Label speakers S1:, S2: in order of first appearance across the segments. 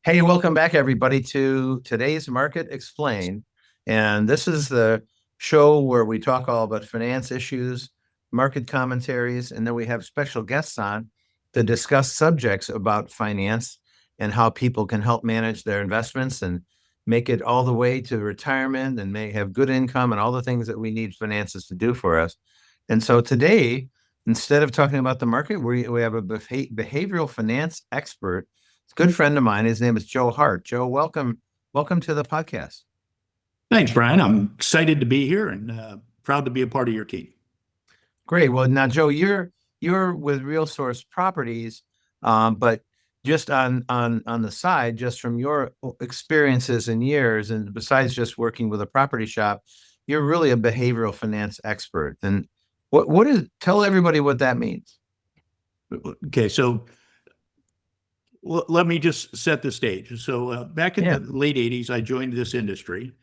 S1: Hey, welcome back, everybody, to today's Market Explained. And this is the show where we talk all about finance issues, market commentaries, and then we have special guests on to discuss subjects about finance and how people can help manage their investments and make it all the way to retirement and may have good income and all the things that we need finances to do for us. And so today, instead of talking about the market, we have a behavioral finance expert, a good friend of mine. His name is Joe Hart. Joe, welcome to the podcast.
S2: Thanks, Brian. I'm excited to be here and proud to be a part of your team.
S1: Great. Well, now, Joe, you're with RealSource Properties, but just on the side, just from your experiences and years, and besides just working with a property shop, you're really a behavioral finance expert. And what is? Tell everybody what that means.
S2: Okay, so let me just set the stage. So back in the late 80s, I joined this industry,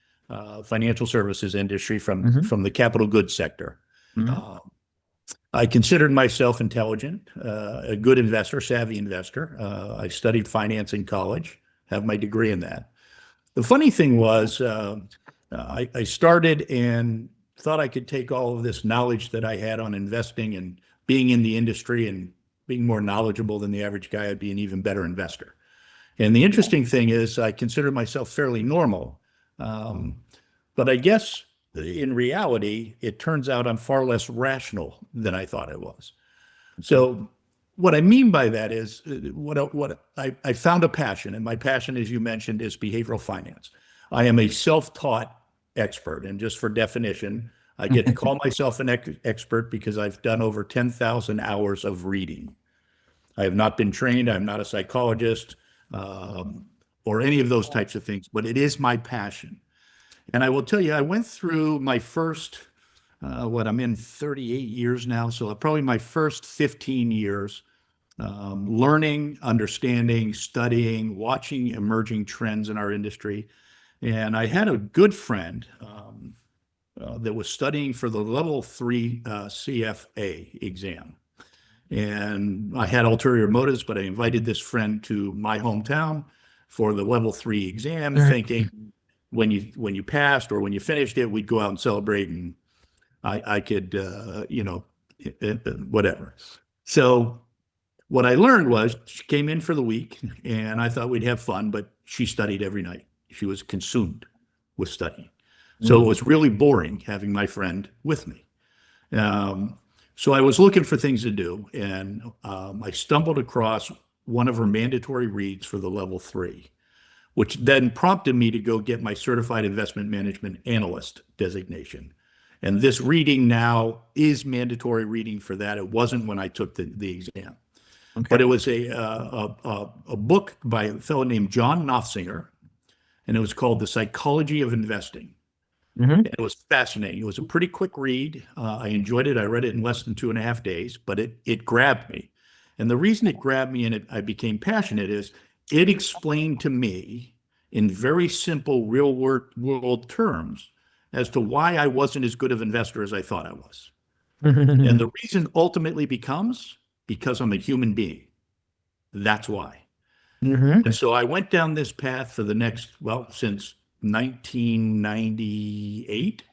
S2: financial services industry from the capital goods sector. I considered myself intelligent, a good investor, savvy investor. I studied finance in college, have my degree in that. The funny thing was, I started and thought I could take all of this knowledge that I had on investing and being in the industry and being more knowledgeable than the average guy, I'd be an even better investor. And the interesting thing is, I consider myself fairly normal. But I guess in reality, it turns out I'm far less rational than I thought I was. So what I mean by that is I found a passion, and my passion, as you mentioned, is behavioral finance. I am a self-taught expert, and just for definition, I get to call myself an expert because I've done over 10,000 hours of reading. I have not been trained. I'm not a psychologist or any of those types of things, but it is my passion. And I will tell you, I went through my first, I'm in 38 years now, so probably my first 15 years learning, understanding, studying, watching emerging trends in our industry. And I had a good friend that was studying for the level 3 CFA exam. And I had ulterior motives, but I invited this friend to my hometown for the level 3 exam, thinking when you passed or when you finished it, we'd go out and celebrate, and I could, whatever. So what I learned was she came in for the week, and I thought we'd have fun, but she studied every night. She was consumed with studying. So it was really boring having my friend with me. So I was looking for things to do, and I stumbled across one of her mandatory reads for the level 3, which then prompted me to go get my Certified Investment Management Analyst designation. And this reading now is mandatory reading for that. It wasn't when I took the exam. Okay. But it was a book by a fellow named John Nofsinger, and it was called The Psychology of Investing. It was fascinating. It was a pretty quick read. I enjoyed it. I read it in less than 2.5 days, but it grabbed me. And the reason it grabbed me and I became passionate is it explained to me in very simple real world terms as to why I wasn't as good of an investor as I thought I was. And the reason ultimately becomes because I'm a human being. That's why. And so I went down this path for the next, since 1998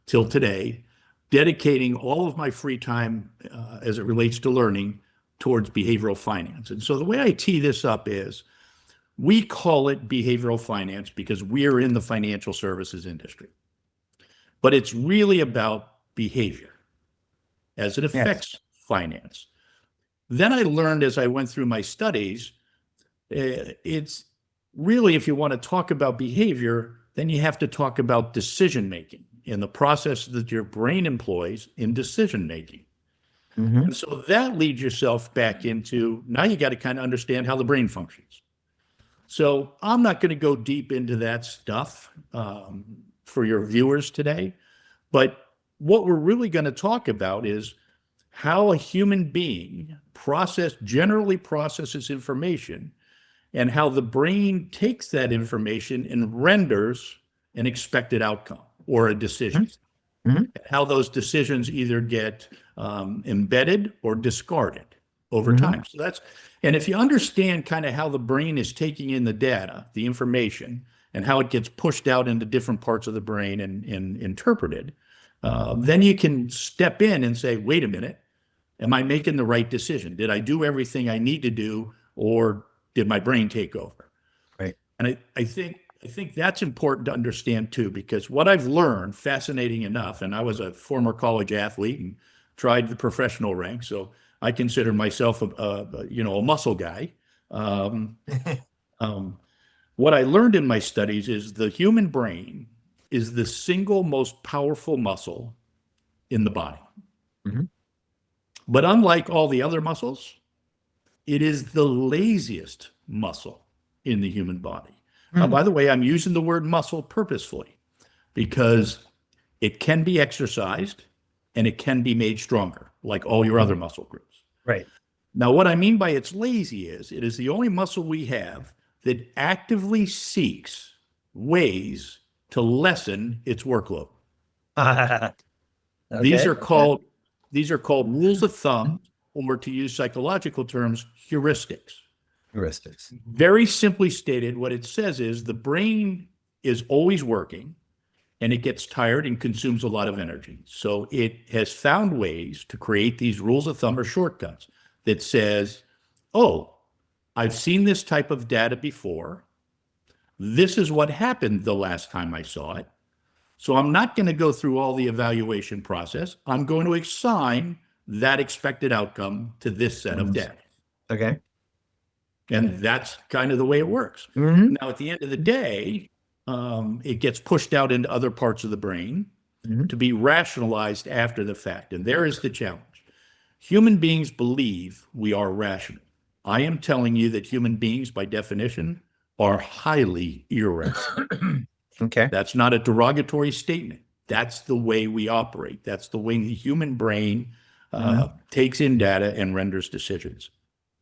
S2: till today, dedicating all of my free time as it relates to learning towards behavioral finance. And so the way I tee this up is we call it behavioral finance because we're in the financial services industry. But it's really about behavior as it affects finance. Then I learned as I went through my studies, it's really, if you want to talk about behavior, then you have to talk about decision making and the process that your brain employs in decision making. And so that leads yourself back into, now you got to kind of understand how the brain functions. So I'm not going to go deep into that stuff for your viewers today, but what we're really going to talk about is how a human being generally processes information, and how the brain takes that information and renders an expected outcome or a decision. How those decisions either get embedded or discarded. over time. So and if you understand kind of how the brain is taking in the data, the information, and how it gets pushed out into different parts of the brain and interpreted, then you can step in and say, wait a minute, am I making the right decision? Did I do everything I need to do, or did my brain take over?
S1: Right.
S2: And I think that's important to understand too, because what I've learned, fascinating enough, and I was a former college athlete and tried the professional ranks, so I consider myself a muscle guy. Um, what I learned in my studies is the human brain is the single most powerful muscle in the body.
S1: Mm-hmm.
S2: But unlike all the other muscles, it is the laziest muscle in the human body. Now, by the way, I'm using the word muscle purposefully because it can be exercised and it can be made stronger, like all your other muscle groups.
S1: Right.
S2: Now, what I mean by it's lazy is it is the only muscle we have that actively seeks ways to lessen its workload.
S1: Okay.
S2: These are called rules of thumb, or to use psychological terms, heuristics.
S1: Heuristics.
S2: Very simply stated, what it says is the brain is always working and it gets tired and consumes a lot of energy. So it has found ways to create these rules of thumb or shortcuts that says, oh, I've seen this type of data before. This is what happened the last time I saw it. So I'm not going to go through all the evaluation process. I'm going to assign that expected outcome to this set of data.
S1: Okay.
S2: And that's kind of the way it works.
S1: Mm-hmm.
S2: Now, at the end of the day, it gets pushed out into other parts of the brain to be rationalized after the fact. And there is the challenge. Human beings believe we are rational. I am telling you that human beings, by definition, are highly irrational.
S1: Okay.
S2: That's not a derogatory statement. That's the way we operate. That's the way the human brain takes in data and renders decisions.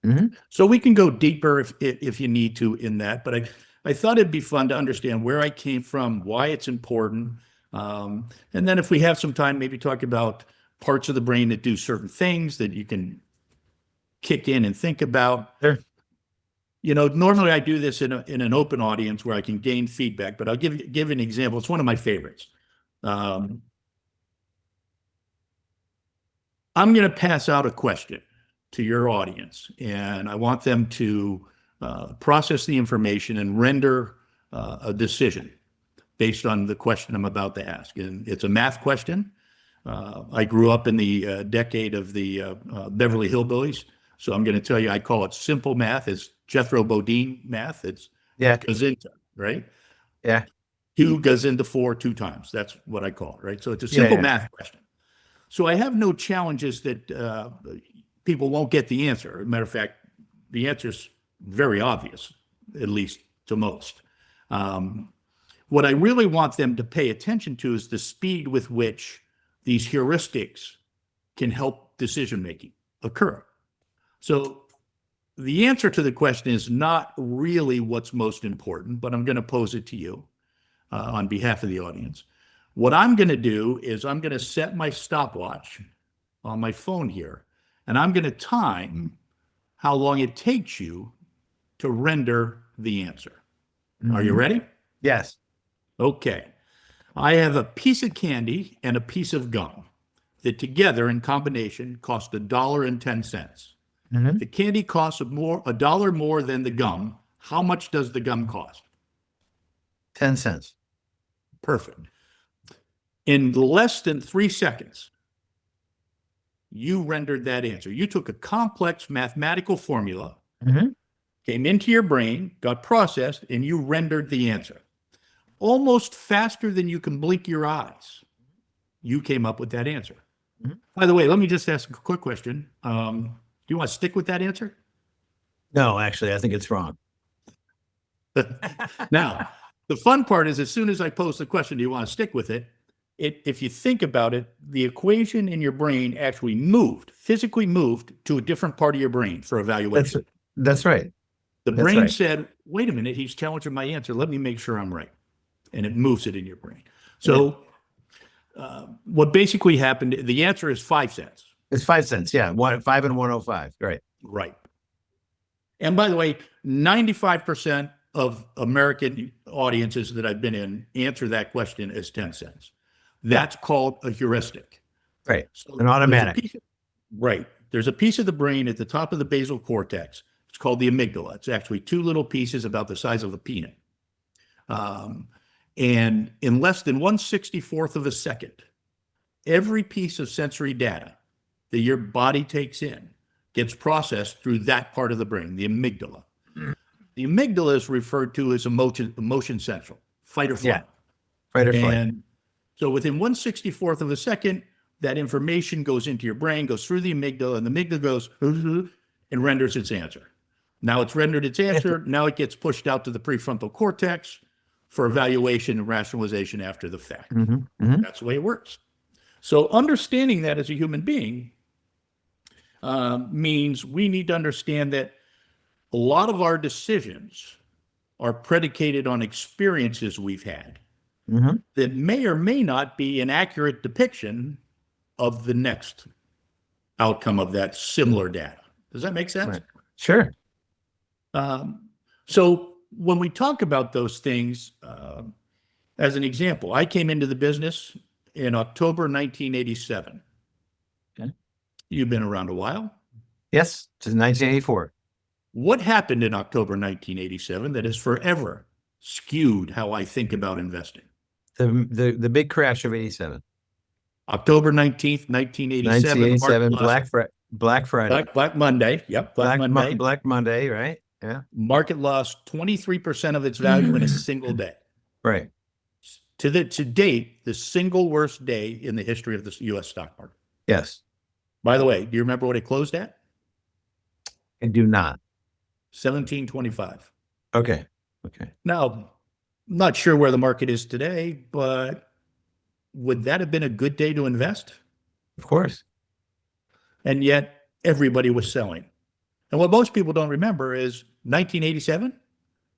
S1: Mm-hmm.
S2: So we can go deeper if you need to in that, but I thought it'd be fun to understand where I came from, why it's important, and then if we have some time, maybe talk about parts of the brain that do certain things that you can kick in and think about.
S1: Sure.
S2: Normally I do this in an open audience where I can gain feedback, but I'll give an example. It's one of my favorites. I'm going to pass out a question to your audience, and I want them to process the information and render a decision based on the question I'm about to ask. And it's a math question. I grew up in the decade of the Beverly Hillbillies, so I'm going to tell you I call it simple math. It's Jethro Bodine math. It's Gazinta, right?
S1: Yeah.
S2: 2 goes into 4 2 times. That's what I call it, right? So it's a simple math question. So I have no challenges that people won't get the answer. As a matter of fact, the answer is very obvious, at least to most. What I really want them to pay attention to is the speed with which these heuristics can help decision-making occur. So the answer to the question is not really what's most important, but I'm going to pose it to you on behalf of the audience. What I'm going to do is I'm going to set my stopwatch on my phone here, and I'm going to time how long it takes you to render the answer. Are you ready?
S1: Yes.
S2: Okay. I have a piece of candy and a piece of gum that together in combination cost $1.10.
S1: Mm-hmm.
S2: The candy costs $1 more than the gum. How much does the gum cost?
S1: 10 cents.
S2: Perfect. In less than 3 seconds, you rendered that answer. You took a complex mathematical formula, came into your brain, got processed, and you rendered the answer. Almost faster than you can blink your eyes, you came up with that answer. By the way, let me just ask a quick question. Do you want to stick with that answer?
S1: No, actually, I think it's wrong.
S2: Now, the fun part is as soon as I pose the question, do you want to stick with it? If you think about it, the equation in your brain actually physically moved to a different part of your brain for evaluation.
S1: That's right.
S2: The brain said, wait a minute, he's challenging my answer. Let me make sure I'm right. And it moves it in your brain. So what basically happened, the answer is 5 cents.
S1: It's 5 cents. Yeah. 5 and 105. Right.
S2: Right. And by the way, 95% of American audiences that I've been in answer that question as 10 cents. That's called a heuristic.
S1: Right.
S2: So
S1: An automatic.
S2: Right. There's a piece of the brain at the top of the basal cortex. It's called the amygdala. It's actually two little pieces about the size of a peanut. And in less than 1/64th of a second, every piece of sensory data that your body takes in gets processed through that part of the brain, the amygdala. The amygdala is referred to as emotion central, fight or flight.
S1: Yeah. Fight or flight.
S2: And so within 1/64th of a second, that information goes into your brain, goes through the amygdala, and the amygdala goes and renders its answer. Now it's rendered its answer. Now it gets pushed out to the prefrontal cortex for evaluation and rationalization after the fact. That's the way it works. So understanding that as a human being means we need to understand that a lot of our decisions are predicated on experiences we've had that may or may not be an accurate depiction of the next outcome of that similar data. Does that make sense?
S1: Right. Sure.
S2: So when we talk about those things, as an example, I came into the business in October 1987.
S1: Okay.
S2: You've been around a while.
S1: Yes, since 1984.
S2: What happened in October 1987 that has forever skewed how I think about investing?
S1: The big crash of 87.
S2: October 19th, 1987.
S1: 1987, Black Friday.
S2: Black Monday. Yep, Black Monday.
S1: Black Monday, right? Yeah.
S2: Market lost 23% of its value in a single day.
S1: Right.
S2: To date, the single worst day in the history of the U.S. stock market.
S1: Yes.
S2: By the way, do you remember what it closed at?
S1: I do not.
S2: 1725.
S1: Okay.
S2: Now, I'm not sure where the market is today, but would that have been a good day to invest?
S1: Of course.
S2: And yet everybody was selling. And what most people don't remember is 1987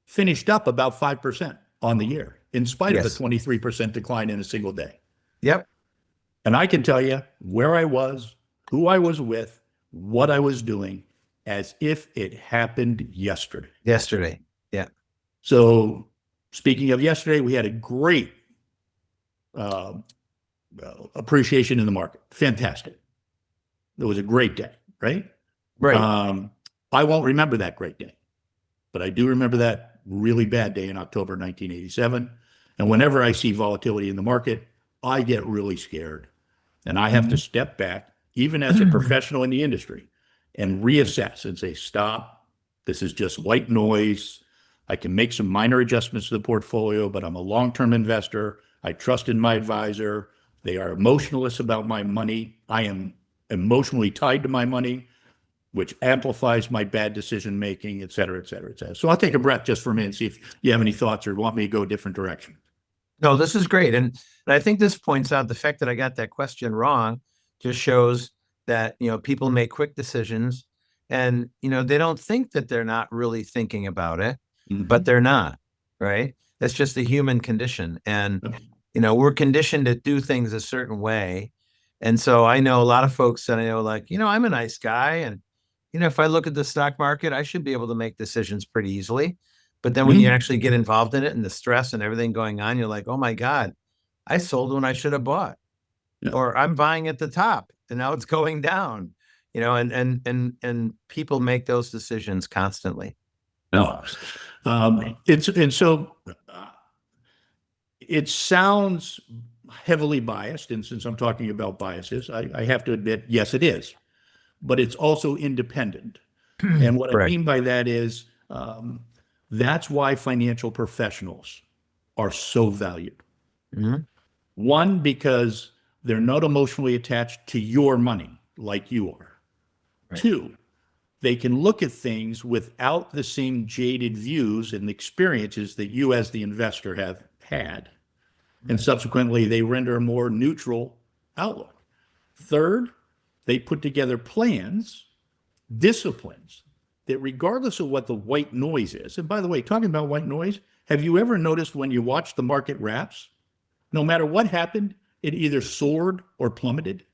S2: finished up about 5% on the year, in spite of a 23% decline in a single day.
S1: Yep.
S2: And I can tell you where I was, who I was with, what I was doing, as if it happened yesterday.
S1: Yesterday. Yeah.
S2: So speaking of yesterday, we had a great appreciation in the market. Fantastic. It was a great day, right?
S1: Right.
S2: I won't remember that great day, but I do remember that really bad day in October 1987. And whenever I see volatility in the market, I get really scared. And I have to step back, even as a professional in the industry, and reassess and say, stop, this is just white noise. I can make some minor adjustments to the portfolio, but I'm a long-term investor. I trust in my advisor. They are emotionless about my money. I am emotionally tied to my money, which amplifies my bad decision-making, et cetera, et cetera, et cetera. So I'll take a breath just for a minute and see if you have any thoughts or want me to go a different direction.
S1: No, this is great. And I think this points out the fact that I got that question wrong just shows that, people make quick decisions and, they don't think that they're not really thinking about it, but they're not, right? That's just the human condition. And, we're conditioned to do things a certain way. And so I know a lot of folks that I know, like, I'm a nice guy. And, if I look at the stock market, I should be able to make decisions pretty easily. But then when you actually get involved in it and the stress and everything going on, you're like, oh my God, I sold when I should have bought, or I'm buying at the top and now it's going down, and people make those decisions constantly.
S2: No, it sounds heavily biased. And since I'm talking about biases, I have to admit, yes, it is, but it's also independent. And what I mean by that is, that's why financial professionals are so valued. One, because they're not emotionally attached to your money like you are. Right. Two, they can look at things without the same jaded views and experiences that you as the investor have had. And subsequently, they render a more neutral outlook. Third, they put together plans, disciplines, that regardless of what the white noise is, and by the way, talking about white noise, have you ever noticed when you watch the market wraps, no matter what happened, it either soared or plummeted?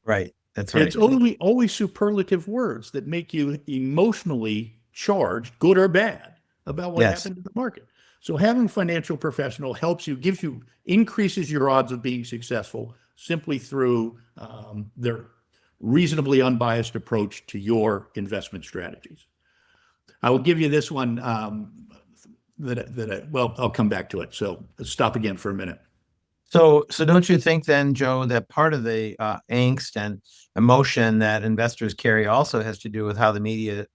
S1: Right. That's right.
S2: It's only always superlative words that make you emotionally charged, good or bad, about what
S1: Yes.
S2: happened to the market. So having a financial professional helps you, increases your odds of being successful simply through their reasonably unbiased approach to your investment strategies. I will give you this one well, I'll come back to it. So let's stop again for a minute.
S1: So don't you think then, Joe, that part of the angst and emotion that investors carry also has to do with how the media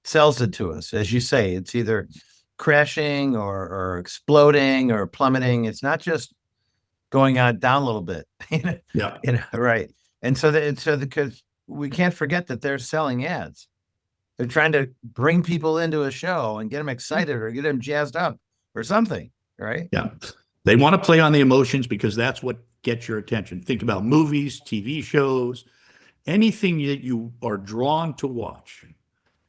S1: sells it to us? As you say, it's either crashing or exploding or plummeting. It's not just going on down a little bit.
S2: Yeah.
S1: Right. And because we can't forget that they're selling ads. They're trying to bring people into a show and get them excited or get them jazzed up or something, right?
S2: Yeah. They want to play on the emotions because that's what gets your attention. Think about movies, TV shows, anything that you are drawn to watch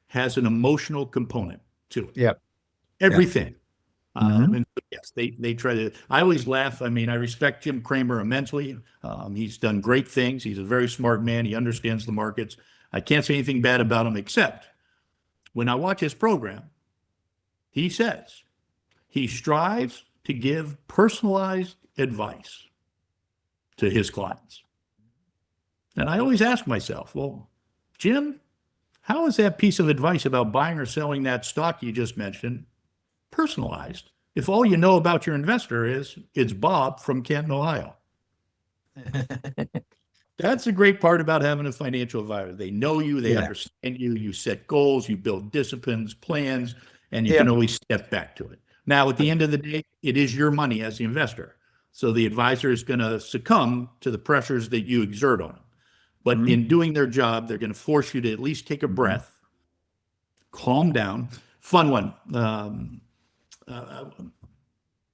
S2: has an emotional component to it.
S1: Yep.
S2: Everything.
S1: Mm-hmm.
S2: And yes, they try to. I always laugh. I mean, I respect Jim Cramer immensely. He's done great things. He's a very smart man. He understands the markets. I can't say anything bad about him, except when I watch his program, he says he strives to give personalized advice to his clients. And I always ask myself, well, Jim, how is that piece of advice about buying or selling that stock you just mentioned personalized if all you know about your investor is it's Bob from Canton, Ohio? That's the great part about having a financial advisor. They know you, they understand you, you set goals, you build disciplines, plans, and you can always step back to it. Now, at the end of the day, it is your money as the investor. So the advisor is going to succumb to the pressures that you exert on them. But in doing their job, they're going to force you to at least take a breath, calm down. Fun one.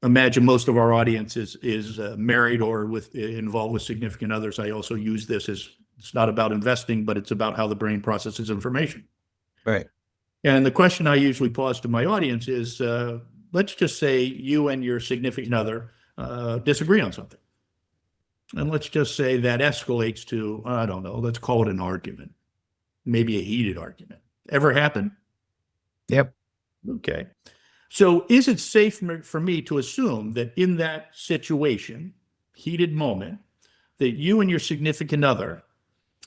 S2: Imagine most of our audience is married or involved with significant others. I also use this as it's not about investing, but it's about how the brain processes information.
S1: Right.
S2: And the question I usually pose to my audience is, let's just say you and your significant other disagree on something. And let's just say that escalates to, I don't know, let's call it an argument, maybe a heated argument. Ever happen?
S1: Yep.
S2: Okay. So is it safe for me to assume that in that situation, heated moment, that you and your significant other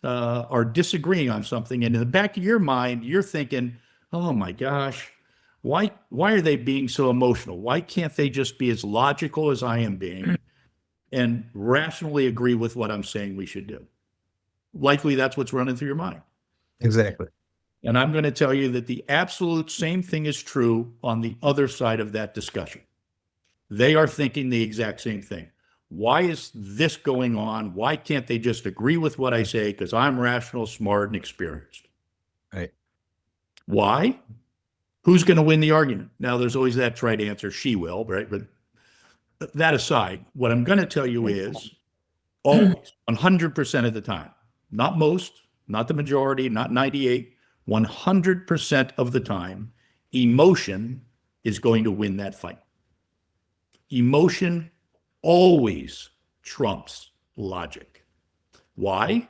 S2: are disagreeing on something, and in the back of your mind, you're thinking, oh my gosh, why are they being so emotional? Why can't they just be as logical as I am being and rationally agree with what I'm saying we should do? Likely that's what's running through your mind.
S1: Exactly.
S2: And I'm going to tell you that the absolute same thing is true on the other side of that discussion. They are thinking the exact same thing. Why is this going on? Why can't they just agree with what I say because I'm rational, smart, and experienced?
S1: Right.
S2: Why? Who's going to win the argument? Now, there's always that trite answer, she will, right? But that aside, what I'm going to tell you is always, 100% of the time, not most, not the majority, not 98, 100% of the time, emotion is going to win that fight. Emotion always trumps logic. Why?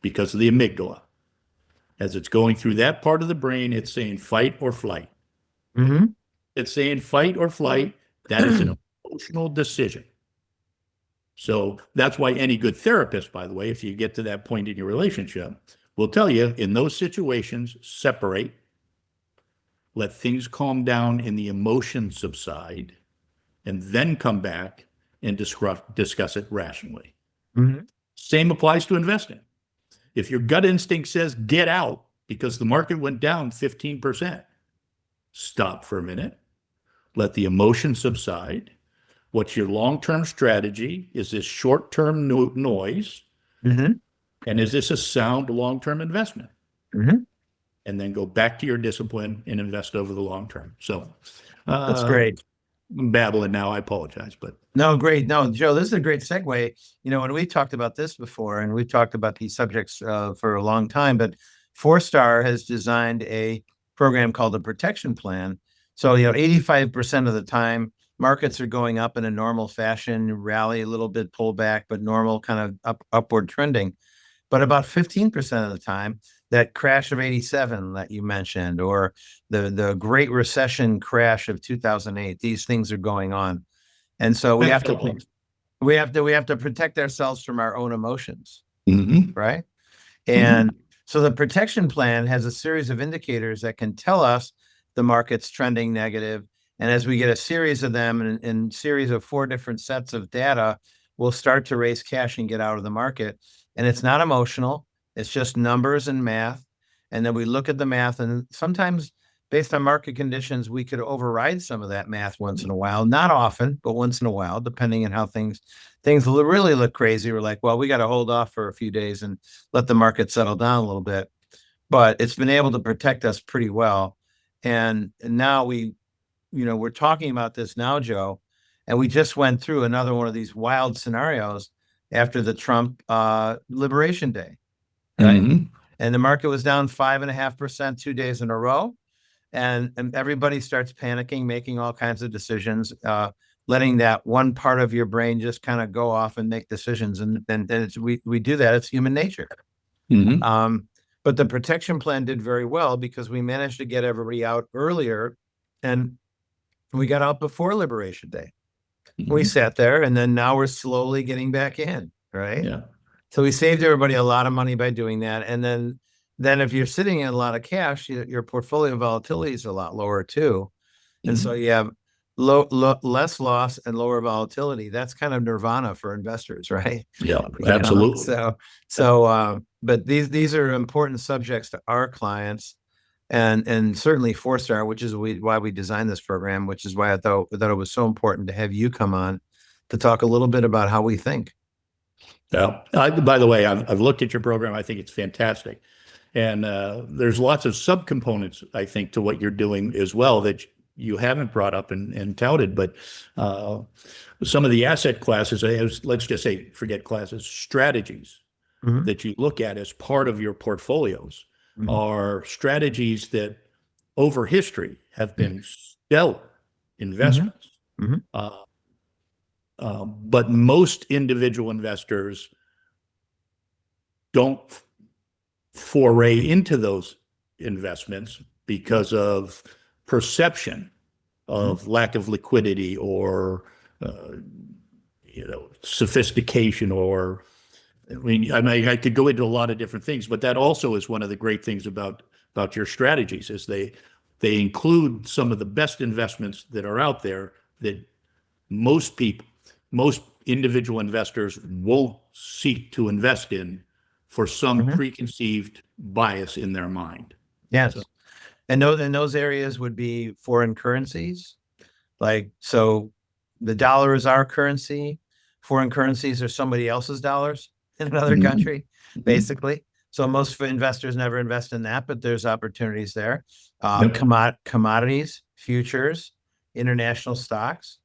S2: Because of the amygdala. As it's going through that part of the brain, it's saying fight or flight.
S1: Mm-hmm.
S2: It's saying fight or flight. That is an emotional decision. So that's why any good therapist, by the way, if you get to that point in your relationship, will tell you in those situations, separate, let things calm down and the emotions subside, and then come back and discuss it rationally.
S1: Mm-hmm.
S2: Same applies to investing. If your gut instinct says get out because the market went down 15%, stop for a minute, let the emotion subside. What's your long-term strategy? Is this short-term noise?
S1: Mm-hmm.
S2: And is this a sound long-term investment?
S1: Mm-hmm.
S2: And then go back to your discipline and invest over the long term. So
S1: That's great.
S2: I'm babbling now. I apologize, but
S1: No, great. No, Joe, this is a great segue. When we talked about this before, and we've talked about these subjects for a long time, but Four Star has designed a program called the Protection Plan. So, 85% of the time, markets are going up in a normal fashion, rally a little bit, pull back, but normal kind of upward trending. But about 15% of the time, that crash of 87 that you mentioned, or the Great Recession crash of 2008, these things are going on. And so we have to protect ourselves from our own emotions,
S2: Mm-hmm.
S1: right?
S2: Mm-hmm.
S1: And so the protection plan has a series of indicators that can tell us the market's trending negative. And as we get a series of them and series of 4 different sets of data, we'll start to raise cash and get out of the market. And it's not emotional. It's just numbers and math. And then we look at the math, and sometimes based on market conditions, we could override some of that math once in a while. Not often, but once in a while, depending on how things really look crazy. We're like, well, we got to hold off for a few days and let the market settle down a little bit. But it's been able to protect us pretty well. And now we're talking about this now, Joe, and we just went through another one of these wild scenarios after the Trump Liberation Day, right?
S2: Mm-hmm.
S1: And the market was down 5.5% 2 days in a row. And everybody starts panicking, making all kinds of decisions, letting that one part of your brain just kind of go off and make decisions. And we do that. It's human nature.
S2: Mm-hmm.
S1: But the protection plan did very well because we managed to get everybody out earlier, and we got out before Liberation Day. We
S2: Mm-hmm.
S1: sat there, and then now we're slowly getting back in, right?
S2: Yeah.
S1: So we saved everybody a lot of money by doing that. And then if you're sitting in a lot of cash, your portfolio volatility is a lot lower too. And so
S2: Mm-hmm.
S1: you have less loss and lower volatility. That's kind of nirvana for investors, right?
S2: Yeah,
S1: You know,
S2: absolutely.
S1: but these are important subjects to our clients, and certainly 4-star, which is why we designed this program, which is why I thought it was so important to have you come on to talk a little bit about how we think.
S2: Yeah. By the way, I've looked at your program. I think it's fantastic. And there's lots of subcomponents, I think, to what you're doing as well that you haven't brought up and touted. But some of the asset classes, let's just say, forget classes, strategies
S1: Mm-hmm.
S2: that you look at as part of your portfolios
S1: Mm-hmm.
S2: are strategies that over history have been stellar investments.
S1: Mm-hmm.
S2: Uh, but most individual investors don't foray into those investments because of perception of lack of liquidity or uh, sophistication or I could go into a lot of different things, but that also is one of the great things about your strategies is they include some of the best investments that are out there that most individual investors won't seek to invest in for some
S1: Mm-hmm.
S2: preconceived bias in their mind. So,
S1: Yes. And those areas would be foreign currencies. Like, so the dollar is our currency. Foreign currencies are somebody else's dollars in another
S2: mhm,
S1: country,
S2: mhm.
S1: basically. So most investors never invest in that, but there's opportunities there.
S2: Yep.
S1: Commodities, futures, international stocks.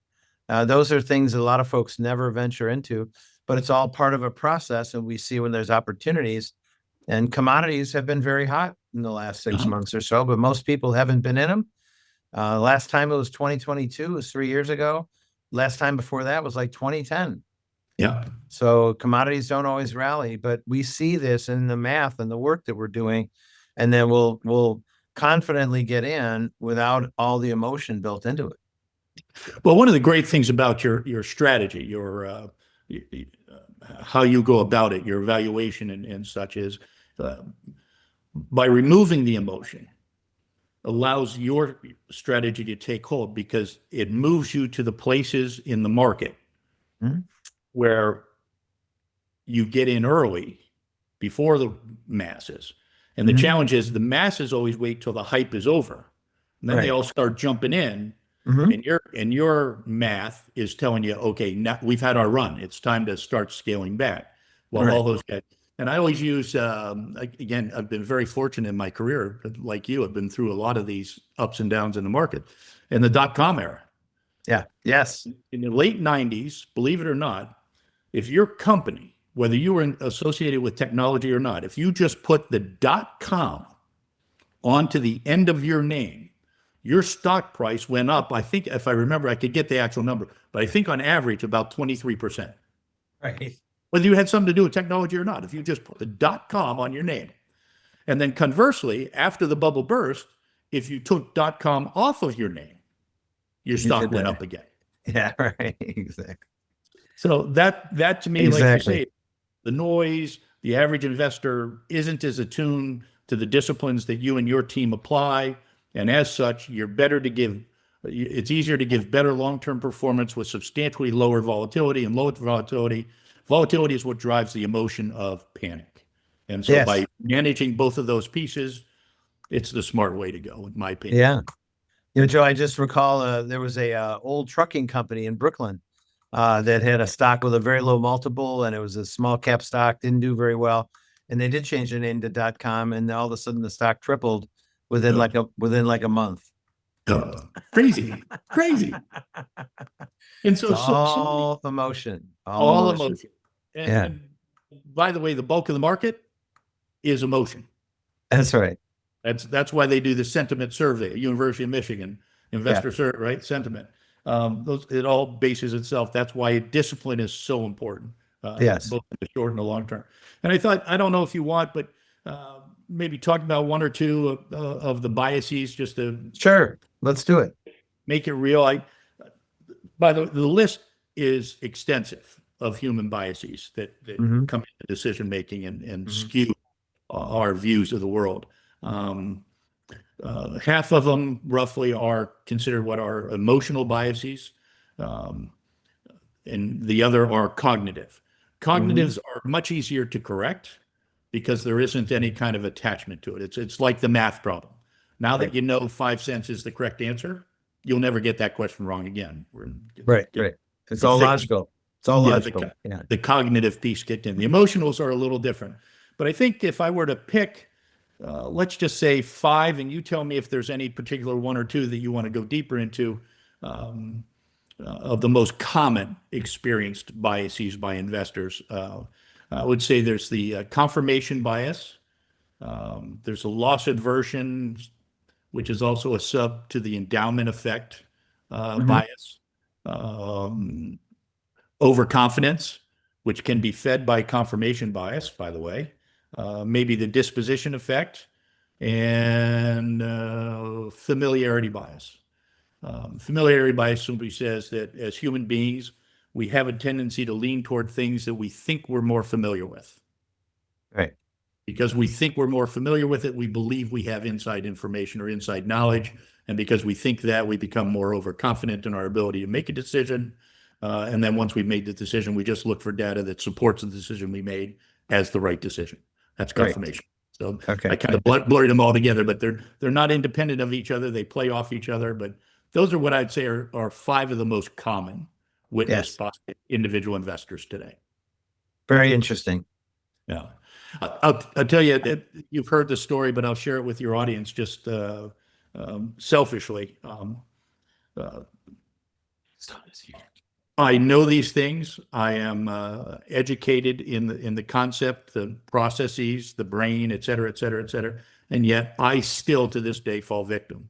S1: Those are things that a lot of folks never venture into, but it's all part of a process. And we see when there's opportunities, and commodities have been very hot in the last 6 months or so, but most people haven't been in them. Last time it was 2022, it was 3 years ago. Last time before that was like 2010.
S2: Yeah.
S1: So commodities don't always rally, but we see this in the math and the work that we're doing, and then we'll confidently get in without all the emotion built into it.
S2: Well, one of the great things about your strategy, how you go about it, your evaluation and such is uh, by removing the emotion allows your strategy to take hold because it moves you to the places in the market
S1: Mhm.
S2: where you get in early before the masses. And the
S1: Mhm.
S2: challenge is the masses always wait till the hype is over. And then they
S1: Right.
S2: all start jumping in.
S1: Mhm.
S2: And your math is telling you, okay, now we've had our run. It's time to start scaling back. Well, all
S1: Right.
S2: those guys. And I always use, again, I've been very fortunate in my career, like you, I've been through a lot of these ups and downs in the market. In the dot-com era,
S1: Yeah. Yes.
S2: in the late 90s, believe it or not, if your company, whether you were associated with technology or not, if you just put the .com onto the end of your name, your stock price went up. I think, if I remember, I could get the actual number, but I think on average about 23%.
S1: Right.
S2: whether you had something to do with technology or not. If you just put the .com on your name, and then conversely, after the bubble burst, if you took .com off of your name, your
S1: You
S2: stock
S1: did
S2: went
S1: that.
S2: up again.
S1: Yeah, right. Exactly.
S2: So that to me, like you
S1: Exactly.
S2: say, the noise, the average investor isn't as attuned to the disciplines that you and your team apply. And as such, it's easier to give better long-term performance with substantially lower volatility. And lower volatility is what drives the emotion of panic. And so
S1: Yes.
S2: by managing both of those pieces, it's the smart way to go, in my opinion.
S1: Yeah. Joe, I just recall there was a old trucking company in Brooklyn that had a stock with a very low multiple, and it was a small cap stock, didn't do very well. And they did change the name to .com, and all of a sudden the stock tripled within like a month.
S2: Crazy, crazy. And so,
S1: It's all emotion.
S2: all emotion.
S1: Yeah.
S2: And by the way, the bulk of the market is emotion.
S1: That's right.
S2: That's why they do the sentiment survey at University of Michigan, investor survey, right? Sentiment. It all bases itself. That's why discipline is so important,
S1: Yes.
S2: both in the short and the long term. And I thought, I don't know if you want, but maybe talk about one or two of the biases just to
S1: Sure. Let's do it.
S2: make it real. By the list is extensive of human biases that
S1: Mhm.
S2: come into decision making and
S1: Mhm.
S2: skew our views of the world. Half of them roughly are considered what are emotional biases, um, and the other are cognitive. Cognitives are much easier to correct because there isn't any kind of attachment to it. It's like the math problem. Now that you know 5 cents is the correct answer, you'll never get that question wrong again.
S1: Right. It's all logical. It's all
S2: Yeah,
S1: logical. Yeah.
S2: the cognitive piece kicked in. The emotionals are a little different. But I think if I were to pick, let's just say 5, and you tell me if there's any particular 1 or 2 that you want to go deeper into, of the most common experienced biases by investors. I would say there's the confirmation bias. There's a loss aversion, which is also a sub to the endowment effect bias. Overconfidence, which can be fed by confirmation bias, by the way. Maybe the disposition effect, and familiarity bias. Familiarity bias simply says that as human beings, we have a tendency to lean toward things that we think we're more familiar with.
S1: Right.
S2: Because we think we're more familiar with it, we believe we have inside information or inside knowledge. And because we think that, we become more overconfident in our ability to make a decision. And then once we've made the decision, we just look for data that supports the decision we made as the right decision. That's confirmation. So I kind of blurred them all together, but they're not independent of each other. They play off each other. But those are what I'd say are 5 of the most common witnessed by individual investors today.
S1: Very interesting.
S2: Yeah. I'll tell you that you've heard the story, but I'll share it with your audience just selfishly. I know these things. I am educated in the concept, the processes, the brain, et cetera, et cetera, et cetera. And yet I still to this day fall victim.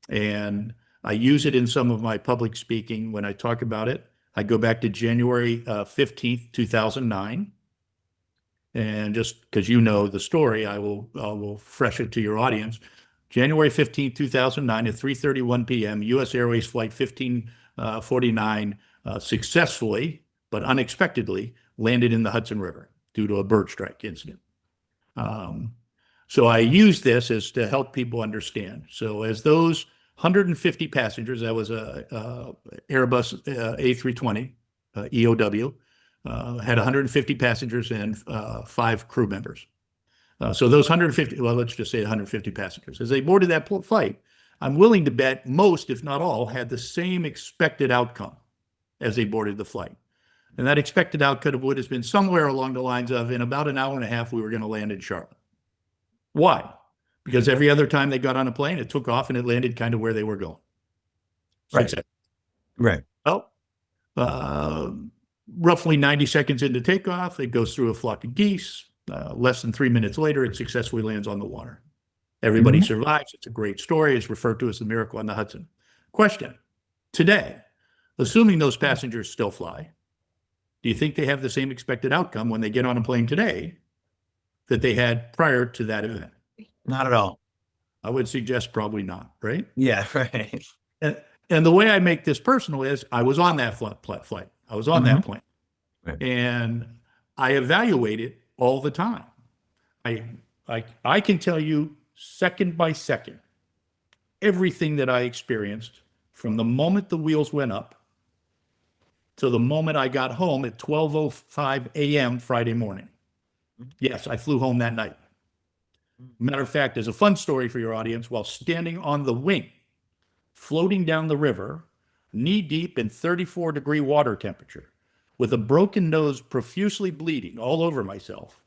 S2: And I use it in some of my public speaking when I talk about it. I go back to January 15th, 2009. And just because you know the story, I will fresh it to your audience. January 15th, 2009 at 3:31 p.m., U.S. Airways Flight 1549 successfully, but unexpectedly, landed in the Hudson River due to a bird strike incident. So I use this as to help people understand. So as those 150 passengers, that was a Airbus A320 EOW, had 150 passengers and 5 crew members. So those 150, well, let's just say 150 passengers. As they boarded that flight, I'm willing to bet most, if not all, had the same expected outcome as they boarded the flight. And that expected outcome would have been somewhere along the lines of, in about an hour and a half, we were going to land in Charlotte. Why? Because every other time they got on a plane, it took off and it landed kind of where they were going.
S1: Right.
S2: Well, roughly 90 seconds into takeoff, it goes through a flock of geese. Less than 3 minutes later, it successfully lands on the water. Everybody survives. It's a great story. It's referred to as the miracle on the Hudson. Question. Today, assuming those passengers still fly, do you think they have the same expected outcome when they get on a plane today that they had prior to that event?
S1: Not at all.
S2: I would suggest probably not, right?
S1: Yeah, right.
S2: And, and the way I make this personal is I was on that flight. I was on that plane.
S1: Right.
S2: And I evaluate it all the time. I can tell you second by second everything that I experienced from the moment the wheels went up to the moment I got home at 12:05 a.m. Friday morning. Yes, I flew home that night. Matter of fact, there's a fun story for your audience. While standing on the wing, floating down the river, knee deep in 34-degree water temperature, with a broken nose profusely bleeding all over myself,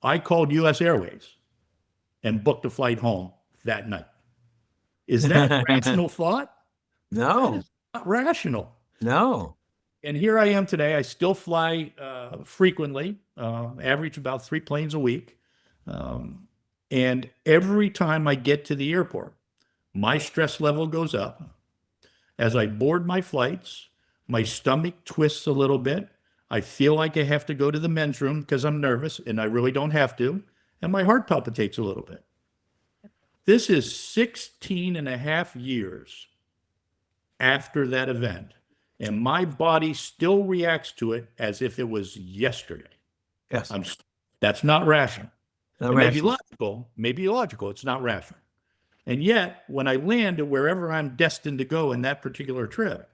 S2: I called U.S. Airways and booked a flight home that night. Is that rational thought? That
S1: No,
S2: is not rational.
S1: no.
S2: And here I am today. I still fly frequently, average about 3 planes a week. And every time I get to the airport, my stress level goes up. As I board my flights, my stomach twists a little bit. I feel like I have to go to the men's room because I'm nervous, and I really don't have to. And my heart palpitates a little bit. This is 16 and a half years after that event, and my body still reacts to it as if it was yesterday.
S1: Yes.
S2: That's not rational.
S1: Not
S2: It may be
S1: rational.
S2: logical. It's not rational. And yet, when I land at wherever I'm destined to go in that particular trip,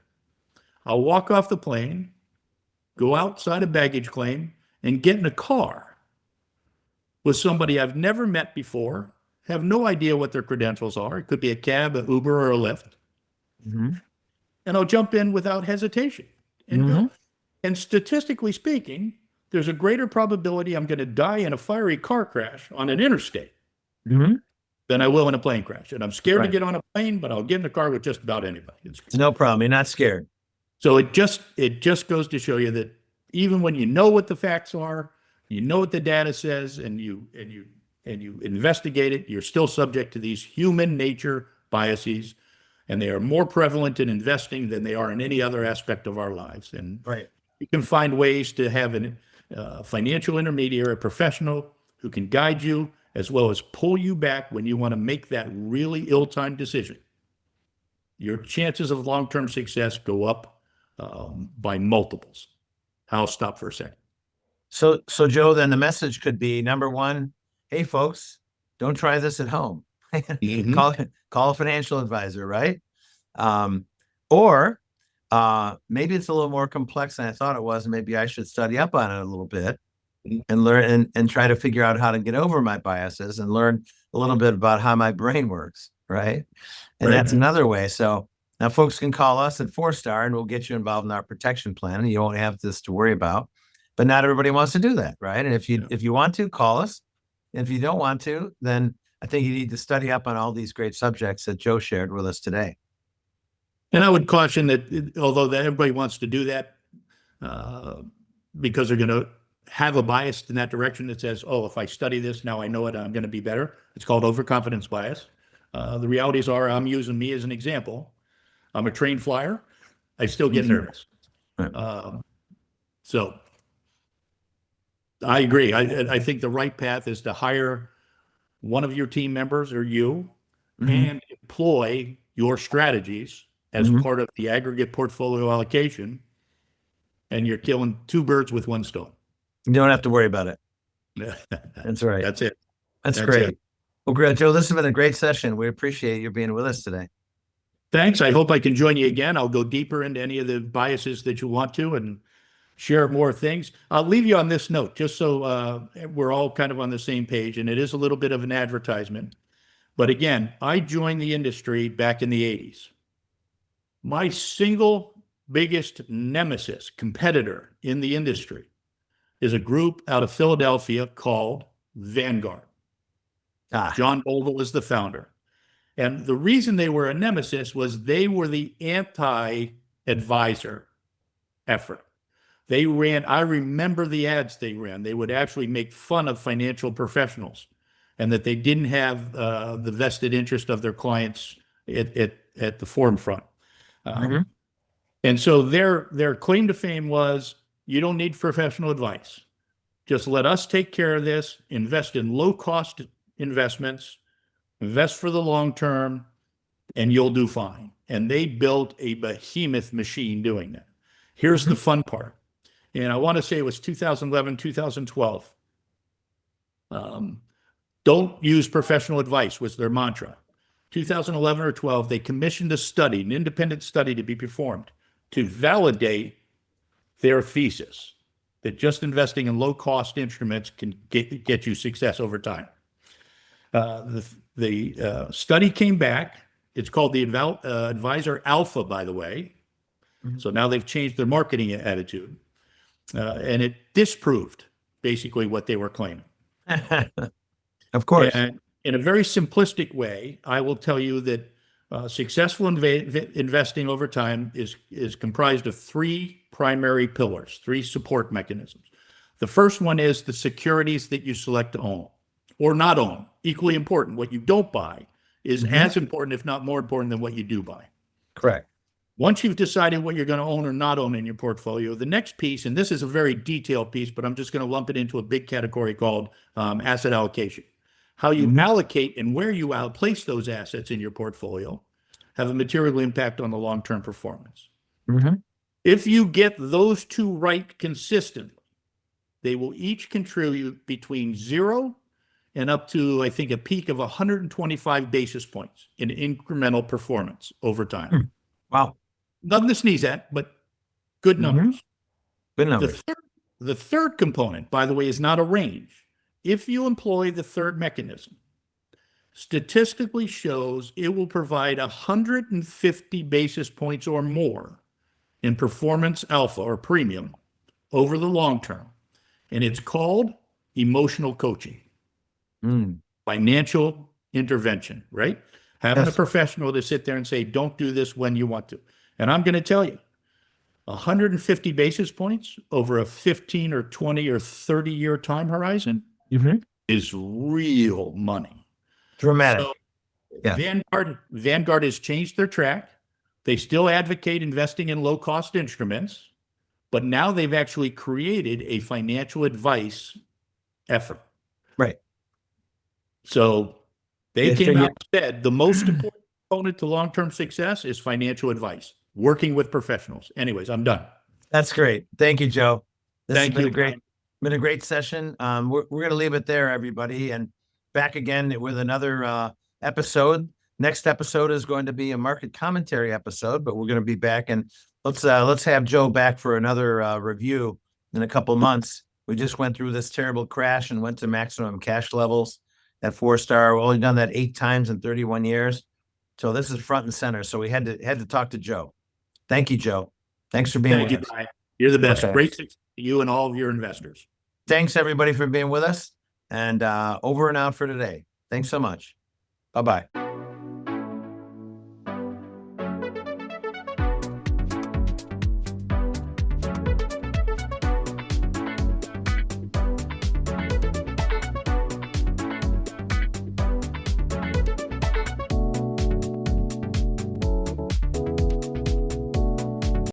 S2: I'll walk off the plane, go outside a baggage claim, and get in a car with somebody I've never met before, have no idea what their credentials are. It could be a cab, an Uber, or a Lyft.
S1: Mhm.
S2: And I'll jump in without hesitation and go. And statistically speaking, there's a greater probability I'm going to die in a fiery car crash on an interstate
S1: Mhm.
S2: than I will in a plane crash. And I'm scared to
S1: Right.
S2: get on a plane, but I'll get in the car with just about anybody.
S1: No problem. You're not scared.
S2: So it just goes to show you that even when you know what the facts are, you know what the data says, and you investigate it, you're still subject to these human nature biases, and they are more prevalent in investing than they are in any other aspect of our lives. And
S1: Right.
S2: you can find ways to have a financial intermediary, a professional who can guide you as well as pull you back when you want to make that really ill-timed decision. Your chances of long-term success go up by multiples. I'll stop for a second.
S1: So Joe, then the message could be number one, hey folks, don't try this at home. Call a financial advisor, right? Or maybe it's a little more complex than I thought it was. And maybe I should study up on it a little bit and learn and try to figure out how to get over my biases and learn a little bit about how my brain works, right? And
S2: Right.
S1: that's another way. So now folks can call us at 4-Star and we'll get you involved in our protection plan and you won't have this to worry about. But not everybody wants to do that, right? And if you want to, call us. And if you don't want to, then I think you need to study up on all these great subjects that Joe shared with us today.
S2: And I would caution that although everybody wants to do that because they're going to have a bias in that direction that says, oh, if I study this, now I know it, I'm going to be better. It's called overconfidence bias. The realities are, I'm using me as an example. I'm a trained flyer. I still get nervous.
S1: Right.
S2: So I agree. I think the right path is to hire one of your team members or you and employ your strategies as part of the aggregate portfolio allocation, and you're killing 2 birds with 1 stone.
S1: You don't have to worry about it. That's right.
S2: That's it.
S1: That's
S2: That's
S1: great.
S2: it.
S1: Well, great, Joe, this has been a great session. We appreciate you being with us today.
S2: Thanks. I hope I can join you again. I'll go deeper into any of the biases that you want to and share more things. I'll leave you on this note, just so we're all kind of on the same page, and it is a little bit of an advertisement. But again, I joined the industry back in the 80s. My single biggest nemesis, competitor in the industry is a group out of Philadelphia called Vanguard. John Bogle was the founder. And the reason they were a nemesis was they were the anti-advisor effort. They ran, I remember the ads they ran. They would actually make fun of financial professionals and that they didn't have the vested interest of their clients at the forefront. And so their claim to fame was You don't need professional advice. Just let us take care of this, invest in low-cost investments, invest for the long term, and you'll do fine. And they built a behemoth machine doing that. Here's the fun part. And I want to say it was 2011, 2012. Don't use professional advice was their mantra. 2011 or 12, they commissioned a study, an independent study to be performed to validate their thesis that just investing in low-cost instruments can get you success over time. The study came back. It's called the Advisor Alpha, by the way. So now they've changed their marketing attitude. And it disproved basically what they were claiming.
S1: Of course.
S2: And in a very simplistic way, I will tell you that successful investing over time is comprised of three primary pillars, three support mechanisms. The first one is the securities that you select to own or not own. Equally important. What you don't buy is as important, if not more important, than what you do buy.
S1: Correct.
S2: Once you've decided what you're going to own or not own in your portfolio, the next piece, and this is a very detailed piece, but I'm just going to lump it into a big category called asset allocation. How you allocate and where you place those assets in your portfolio have a material impact on the long-term performance. If you get those two right consistently, they will each contribute between 0 and up to, I think, a peak of 125 basis points in incremental performance over time.
S1: Wow.
S2: Nothing to sneeze at, but good numbers.
S1: Good numbers.
S2: The third component, by the way, is not a range. If you employ the third mechanism, statistically shows it will provide 150 basis points or more in performance alpha or premium over the long term. And it's called emotional coaching, financial intervention, right? Having a professional to sit there and say, don't do this when you want to. And I'm going to tell you, 150 basis points over a 15 or 20 or 30-year time horizon is real money.
S1: Dramatic.
S2: So Vanguard has changed their track. They still advocate investing in low-cost instruments, but now they've actually created a financial advice effort.
S1: Right.
S2: So they came out and said the most important component to long-term success is financial advice, working with professionals. Anyways, I'm done.
S1: That's great. Thank you, Joe. This
S2: Thank
S1: has been
S2: you.
S1: been a great session. We're going to leave it there, everybody, and back again with another episode. Next episode is going to be a market commentary episode, but we're going to be back, and let's have Joe back for another review in a couple months. We just went through this terrible crash and went to maximum cash levels at 4-star. We've only done that 8 times in 31 years. So this is front and center. So we had to talk to Joe. Thank you, Joe. Thanks for being with us.
S2: Brian. You're the best.
S1: Okay.
S2: Great success to you and all of your investors.
S1: Thanks, everybody, for being with us. And over and out for today. Thanks so much. Bye-bye.